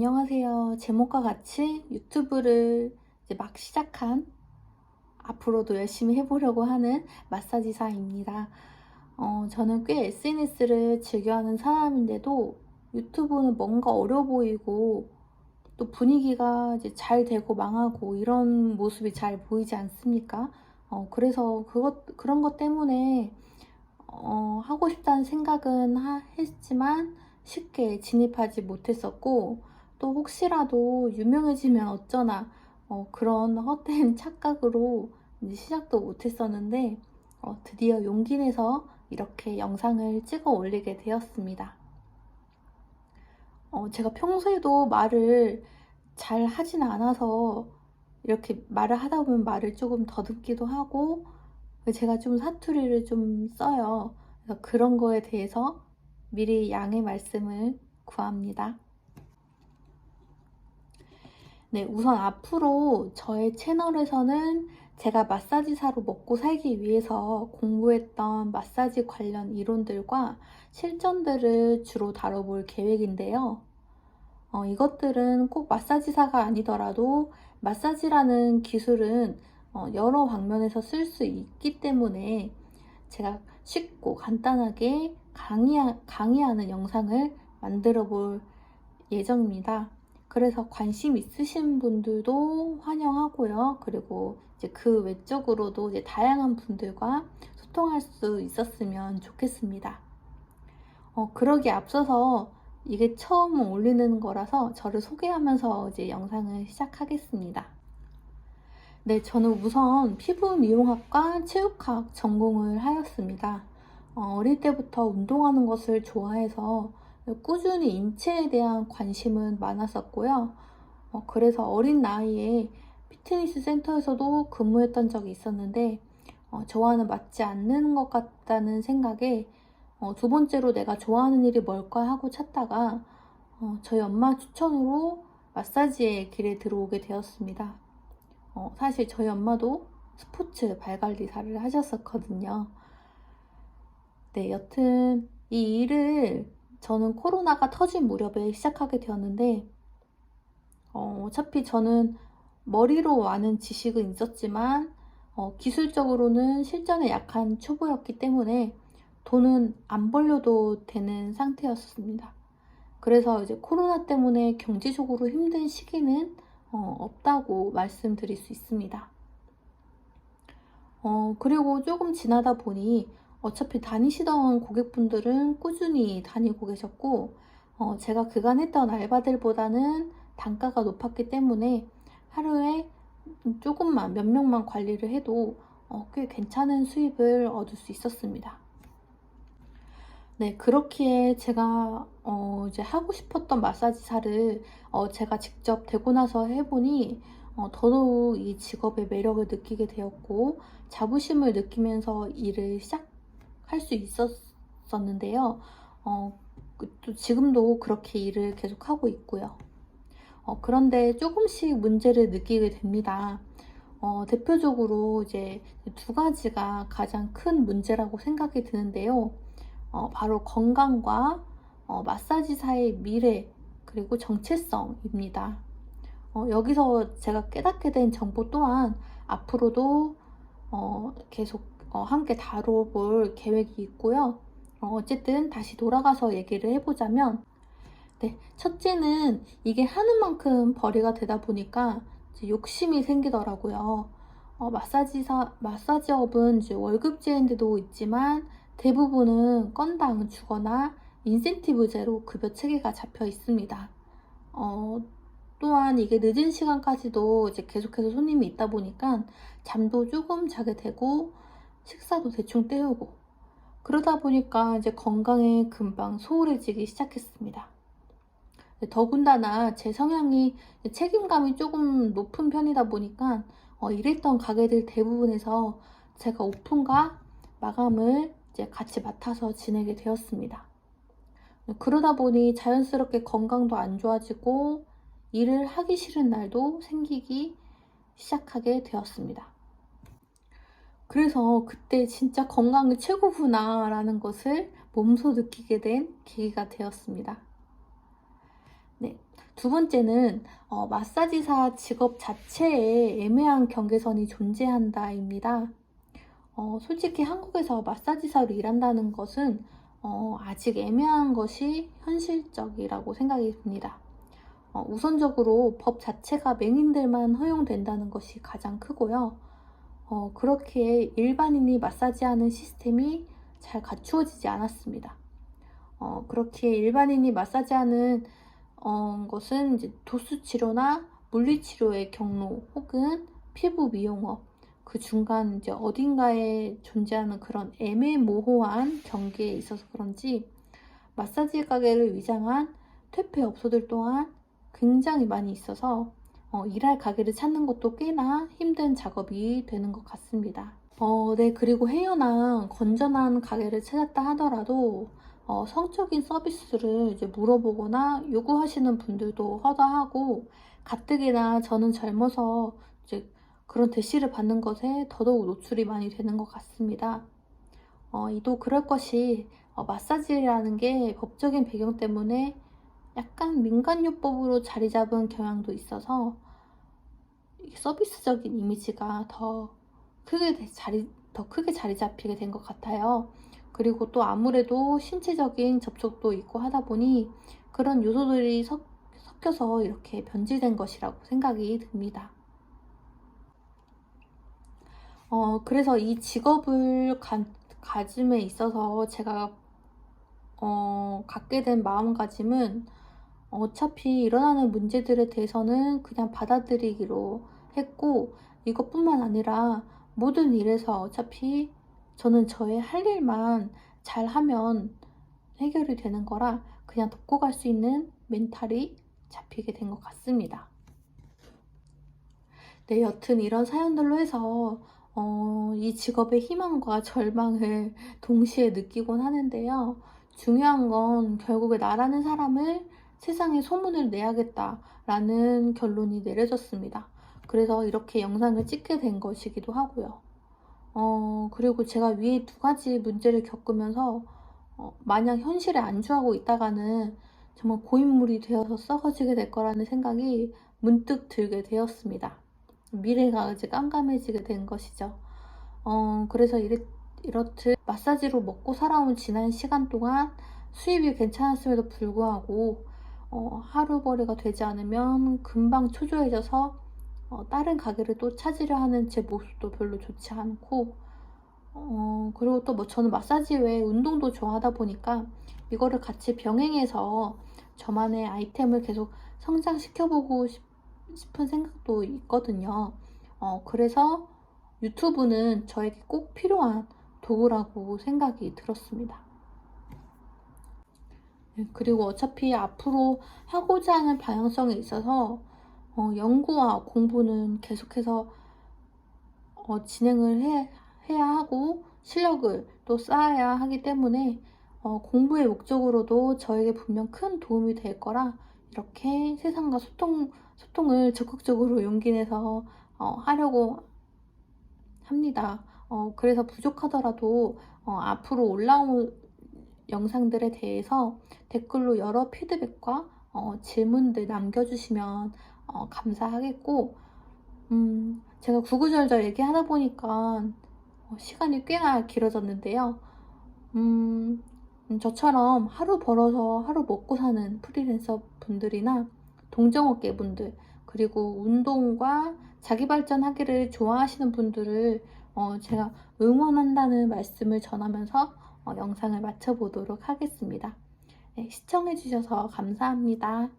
안녕하세요. 제목과 같이 유튜브를 이제 막 시작한, 앞으로도 열심히 해보려고 하는 마사지사입니다. 저는 꽤 SNS를 즐겨하는 사람인데도 유튜브는 뭔가 어려 보이고 또 분위기가 이제 잘 되고 망하고 이런 모습이 잘 보이지 않습니까? 그래서 그런 것 때문에 하고 싶다는 생각은 했지만 쉽게 진입하지 못했었고, 또 혹시라도 유명해지면 어쩌나 그런 헛된 착각으로 이제 시작도 못했었는데, 드디어 용기 내서 이렇게 영상을 찍어 올리게 되었습니다. 제가 평소에도 말을 잘 하진 않아서 이렇게 말을 하다 보면 말을 조금 더듬기도 하고, 제가 좀 사투리를 좀 써요. 그래서 그런 거에 대해서 미리 양해 말씀을 구합니다. 네, 우선 앞으로 저의 채널에서는 제가 마사지사로 먹고 살기 위해서 공부했던 마사지 관련 이론들과 실전들을 주로 다뤄볼 계획인데요. 이것들은 꼭 마사지사가 아니더라도 마사지라는 기술은 여러 방면에서 쓸 수 있기 때문에 제가 쉽고 간단하게 강의하는 영상을 만들어 볼 예정입니다. 그래서 관심 있으신 분들도 환영하고요. 그리고 이제 그 외적으로도 이제 다양한 분들과 소통할 수 있었으면 좋겠습니다. 그러기에 앞서서 이게 처음 올리는 거라서 저를 소개하면서 이제 영상을 시작하겠습니다. 네, 저는 우선 피부 미용학과 체육학 전공을 하였습니다. 어릴 때부터 운동하는 것을 좋아해서 꾸준히 인체에 대한 관심은 많았었고요. 그래서 어린 나이에 피트니스 센터에서도 근무했던 적이 있었는데, 저와는 맞지 않는 것 같다는 생각에 두 번째로 내가 좋아하는 일이 뭘까 하고 찾다가 저희 엄마 추천으로 마사지의 길에 들어오게 되었습니다. 사실 저희 엄마도 스포츠 발관리사를 하셨었거든요. 네, 여튼 이 일을 저는 코로나가 터진 무렵에 시작하게 되었는데, 어차피 저는 머리로 아는 지식은 있었지만 기술적으로는 실전에 약한 초보였기 때문에 돈은 안 벌려도 되는 상태였습니다. 그래서 이제 코로나 때문에 경제적으로 힘든 시기는 없다고 말씀드릴 수 있습니다. 그리고 조금 지나다 보니 어차피 다니시던 고객분들은 꾸준히 다니고 계셨고, 제가 그간 했던 알바들보다는 단가가 높았기 때문에 하루에 조금만 몇 명만 관리를 해도 꽤 괜찮은 수입을 얻을 수 있었습니다. 네, 그렇기에 제가 이제 하고 싶었던 마사지사를 제가 직접 되고 나서 해보니 더더욱 이 직업의 매력을 느끼게 되었고 자부심을 느끼면서 일을 시작할 수 있었는데요. 또 지금도 그렇게 일을 계속하고 있고요. 그런데 조금씩 문제를 느끼게 됩니다. 대표적으로 이제 두 가지가 가장 큰 문제라고 생각이 드는데요. 바로 건강과 마사지사의 미래, 그리고 정체성입니다. 여기서 제가 깨닫게 된 정보 또한 앞으로도 계속 함께 다뤄볼 계획이 있고요. 어쨌든 다시 돌아가서 얘기를 해보자면, 네, 첫째는 이게 하는 만큼 벌이가 되다 보니까 이제 욕심이 생기더라고요. 마사지업은 이제 월급제인데도 있지만 대부분은 건당 주거나 인센티브제로 급여 체계가 잡혀 있습니다. 또한 이게 늦은 시간까지도 이제 계속해서 손님이 있다 보니까 잠도 조금 자게 되고 식사도 대충 때우고 그러다 보니까 이제 건강에 금방 소홀해지기 시작했습니다. 더군다나 제 성향이 책임감이 조금 높은 편이다 보니까 일했던 가게들 대부분에서 제가 오픈과 마감을 이제 같이 맡아서 지내게 되었습니다. 그러다 보니 자연스럽게 건강도 안 좋아지고 일을 하기 싫은 날도 생기기 시작하게 되었습니다. 그래서 그때 진짜 건강이 최고구나 라는 것을 몸소 느끼게 된 계기가 되었습니다. 네, 두 번째는 마사지사 직업 자체에 애매한 경계선이 존재한다입니다. 솔직히 한국에서 마사지사로 일한다는 것은 아직 애매한 것이 현실적이라고 생각이 듭니다. 우선적으로 법 자체가 맹인들만 허용된다는 것이 가장 크고요. 그렇게 일반인이 마사지하는 시스템이 잘 갖추어지지 않았습니다. 그렇게 일반인이 마사지하는 것은 이제 도수 치료나 물리 치료의 경로 혹은 피부 미용업, 그 중간 이제 어딘가에 존재하는 그런 애매모호한 경계에 있어서 그런지 마사지 가게를 위장한 퇴폐업소들 또한 굉장히 많이 있어서 일할 가게를 찾는 것도 꽤나 힘든 작업이 되는 것 같습니다. 네, 그리고 해연한 건전한 가게를 찾았다 하더라도 성적인 서비스를 이제 물어보거나 요구하시는 분들도 허다하고, 가뜩이나 저는 젊어서 이제 그런 대시를 받는 것에 더더욱 노출이 많이 되는 것 같습니다. 이도 그럴 것이 마사지라는 게 법적인 배경 때문에 약간 민간요법으로 자리 잡은 경향도 있어서 서비스적인 이미지가 더 크게 자리 잡히게 된 것 같아요. 그리고 또 아무래도 신체적인 접촉도 있고 하다 보니 그런 요소들이 섞여서 이렇게 변질된 것이라고 생각이 듭니다. 그래서 이 직업을 가짐에 있어서 제가 갖게 된 마음가짐은 어차피 일어나는 문제들에 대해서는 그냥 받아들이기로 했고, 이것뿐만 아니라 모든 일에서 어차피 저는 저의 할 일만 잘하면 해결이 되는 거라 그냥 덮고 갈 수 있는 멘탈이 잡히게 된 것 같습니다. 네, 여튼 이런 사연들로 해서 이 직업의 희망과 절망을 동시에 느끼곤 하는데요. 중요한 건 결국에 나라는 사람을 세상에 소문을 내야겠다라는 결론이 내려졌습니다. 그래서 이렇게 영상을 찍게 된 것이기도 하고요. 그리고 제가 위에 두 가지 문제를 겪으면서 마냥 현실에 안주하고 있다가는 정말 고인물이 되어서 썩어지게 될 거라는 생각이 문득 들게 되었습니다. 미래가 이제 깜깜해지게 된 것이죠. 그래서 이렇듯 마사지로 먹고 살아온 지난 시간 동안 수입이 괜찮았음에도 불구하고 하루벌이가 되지 않으면 금방 초조해져서 다른 가게를 또 찾으려 하는 제 모습도 별로 좋지 않고, 그리고 또 뭐 저는 마사지 외에 운동도 좋아하다 보니까 이거를 같이 병행해서 저만의 아이템을 계속 성장시켜보고 싶은 생각도 있거든요. 그래서 유튜브는 저에게 꼭 필요한 도구라고 생각이 들었습니다. 그리고 어차피 앞으로 하고자 하는 방향성에 있어서 연구와 공부는 계속해서 진행을 해야 하고 실력을 또 쌓아야 하기 때문에 공부의 목적으로도 저에게 분명 큰 도움이 될 거라 이렇게 세상과 소통을 적극적으로 용기 내서 하려고 합니다. 그래서 부족하더라도 앞으로 올라올 영상들에 대해서 댓글로 여러 피드백과 질문들 남겨주시면 감사하겠고, 제가 구구절절 얘기하다 보니까 시간이 꽤나 길어졌는데요. 저처럼 하루 벌어서 하루 먹고 사는 프리랜서 분들이나 동정업계 분들, 그리고 운동과 자기발전하기를 좋아하시는 분들을 제가 응원한다는 말씀을 전하면서 영상을 마쳐보도록 하겠습니다. 네, 시청해주셔서 감사합니다.